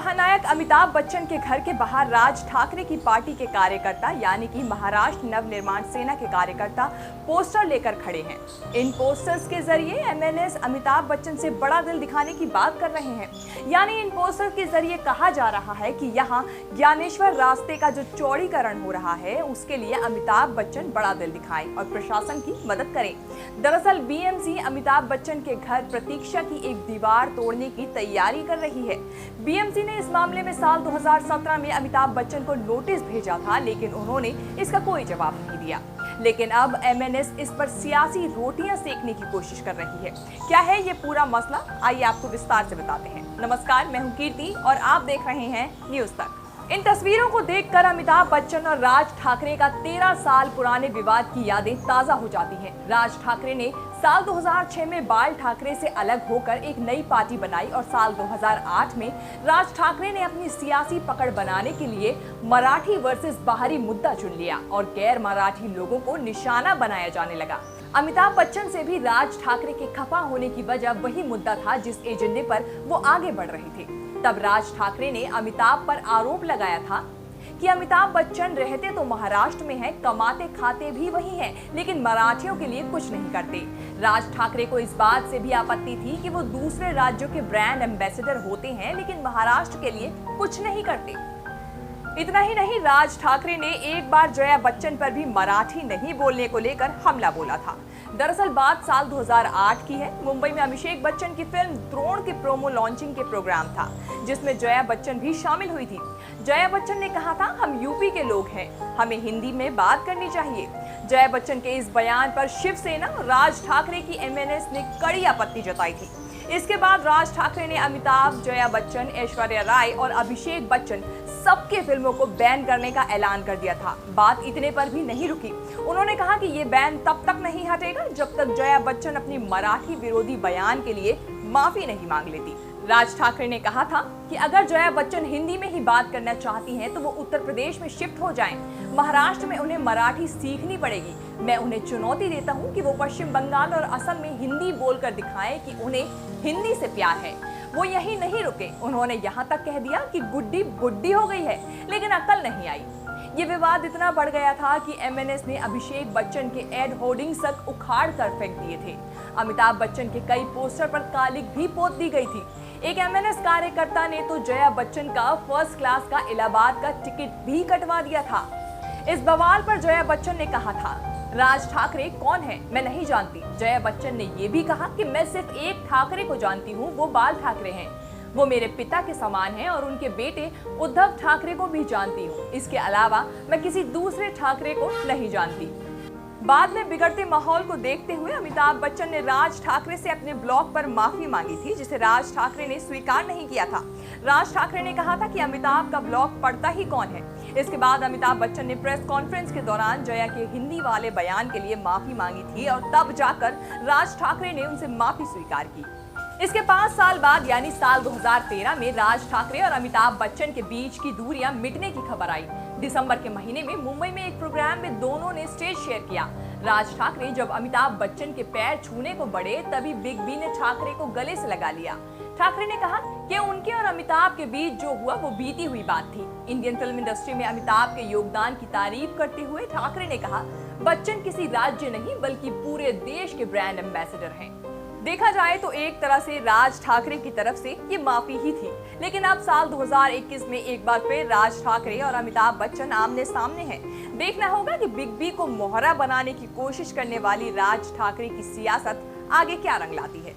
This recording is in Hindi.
महानायक अमिताभ बच्चन के घर के बाहर राज ठाकरे की पार्टी के कार्यकर्ता यानी कि महाराष्ट्र नवनिर्माण सेना के कार्यकर्ता पोस्टर लेकर खड़े हैं। इन पोस्टर्स के जरिए एमएनएस अमिताभ बच्चन से बड़ा दिल दिखाने की बात कर रहे हैं। यानी इन पोस्टर के जरिए कहा जा रहा है कि यहाँ ज्ञानेश्वर रास्ते का जो चौड़ीकरण हो रहा है उसके लिए अमिताभ बच्चन बड़ा दिल दिखाएं और प्रशासन की मदद करें। दरअसल बीएमसी अमिताभ बच्चन के घर प्रतीक्षा की एक दीवार तोड़ने की तैयारी कर रही है। बीएमसी ने इस मामले में साल 2017 में अमिताभ बच्चन को नोटिस भेजा था, लेकिन उन्होंने इसका कोई जवाब नहीं दिया। लेकिन अब एमएनएस इस पर सियासी रोटियां सेकने की कोशिश कर रही है। क्या है ये पूरा मसला, आइए आपको विस्तार से बताते हैं। नमस्कार, मैं हूं कीर्ति और आप देख रहे हैं न्यूज तक। इन तस्वीरों को देखकर अमिताभ बच्चन और राज ठाकरे का 13 साल पुराने विवाद की यादें ताजा हो जाती हैं। राज ठाकरे ने साल 2006 में बाल ठाकरे से अलग होकर एक नई पार्टी बनाई और साल 2008 में राज ठाकरे ने अपनी सियासी पकड़ बनाने के लिए मराठी वर्सेस बाहरी मुद्दा चुन लिया और गैर मराठी लोगों को निशाना बनाया जाने लगा। अमिताभ बच्चन से भी राज ठाकरे के खफा होने की वजह वही मुद्दा था जिस एजेंडे पर वो आगे बढ़ रहे थे। तब राज ठाकरे ने अमिताभ पर आरोप लगाया था कि अमिताभ बच्चन रहते तो महाराष्ट्र में हैं, कमाते खाते भी वही हैं, लेकिन मराठियों के लिए कुछ नहीं करते। राज ठाकरे को इस बात से भी आपत्ति थी कि वो दूसरे राज्यों के ब्रांड एम्बेसडर होते हैं लेकिन महाराष्ट्र के लिए कुछ नहीं करते। इतना ही नहीं, राज ठाकरे ने एक बार जया बच्चन पर भी मराठी नहीं बोलने को लेकर हमला बोला था। दरअसल बात साल 2008 की है। मुंबई में अभिषेक बच्चन की फिल्म द्रोण के प्रोमो लॉन्चिंग के प्रोग्राम था जिसमें जया बच्चन भी शामिल हुई थी। जया बच्चन ने कहा था, हम यूपी के लोग हैं, हमें हिंदी में बात करनी चाहिए। जया बच्चन के इस बयान पर शिवसेना राज ठाकरे की एमएनएस ने कड़ी आपत्ति जताई थी। इसके बाद राज ठाकरे ने अमिताभ, जया बच्चन, ऐश्वर्या राय और अभिषेक बच्चन सबके फिल्मों को बैन करने का ऐलान कर दिया था। बात इतने पर भी नहीं रुकी। उन्होंने कहा कि ये बैन तब तक नहीं हटेगा जब तक जया बच्चन अपनी मराठी विरोधी बयान के लिए माफी नहीं मांग लेती। राज ठाकरे ने कहा था कि अगर जया बच्चन हिंदी में ही बात करना चाहती हैं तो वो उत्तर प्रदेश में शिफ्ट हो जाएं। महाराष्ट्र में उन्हें मराठी सीखनी पड़ेगी। मैं उन्हें चुनौती देता हूं कि वो पश्चिम बंगाल और असम में हिंदी बोलकर दिखाएं कि उन्हें हिंदी से प्यार है। वो यही नहीं रुके, उन्होंने यहाँ तक कह दिया कि गुड्डी बुड्ढी हो गई है, लेकिन अकल नहीं आई। ये विवाद इतना बढ़ गया था कि एमएनएस ने अभिषेक बच्चन के एड होर्डिंग्स तक उखाड़ कर फेंक दिए थे। अमिताभ बच्चन के कई पोस्टर पर कालिक भी पोत दी गई थी। एक एमएनएस कार्यकर्ता ने तो जया बच्चन का फर्स्ट क्लास का इलाहाबाद का टिकट भी कटवा दिया था। इस बवाल पर जया बच्चन ने कहा था, राज ठाकरे कौन है मैं नहीं जानती। जया बच्चन ने यह भी कहा कि मैं सिर्फ एक ठाकरे को जानती हूँ, वो बाल ठाकरे हैं। वो मेरे पिता के समान हैं और उनके बेटे उद्धव ठाकरे को भी जानती हूँ। इसके अलावा मैं किसी दूसरे ठाकरे को नहीं जानती। बाद में बिगड़ते माहौल को देखते हुए अमिताभ बच्चन ने राज ठाकरे से अपने ब्लॉग पर माफी मांगी थी, जिसे राज ठाकरे ने स्वीकार नहीं किया था। राज ठाकरे ने कहा था कि अमिताभ का ब्लॉग पढ़ता ही कौन है। इसके बाद अमिताभ बच्चन ने प्रेस कॉन्फ्रेंस के दौरान जया के हिंदी वाले बयान के लिए माफी मांगी थी और तब जाकर राज ठाकरे ने उनसे माफी स्वीकार की। इसके 5 साल बाद यानी साल 2013 में राज ठाकरे और अमिताभ बच्चन के बीच की दूरियां मिटने की खबर आई। दिसंबर के महीने में मुंबई में एक प्रोग्राम में दोनों ने स्टेज शेयर किया। राज ठाकरे जब अमिताभ बच्चन के पैर छूने को बढ़े तभी बिग बी ने ठाकरे को गले से लगा लिया। ठाकरे ने कहा कि उनके और अमिताभ के बीच जो हुआ वो बीती हुई बात थी। इंडियन फिल्म इंडस्ट्री में अमिताभ के योगदान की तारीफ करते हुए ठाकरे ने कहा, बच्चन किसी राज्य नहीं बल्कि पूरे देश के ब्रांड एम्बेसडर हैं। देखा जाए तो एक तरह से राज ठाकरे की तरफ से ये माफी ही थी, लेकिन अब साल 2021 में एक बार फिर राज ठाकरे और अमिताभ बच्चन आमने सामने हैं। देखना होगा कि बिग बी को मोहरा बनाने की कोशिश करने वाली राज ठाकरे की सियासत आगे क्या रंग लाती है।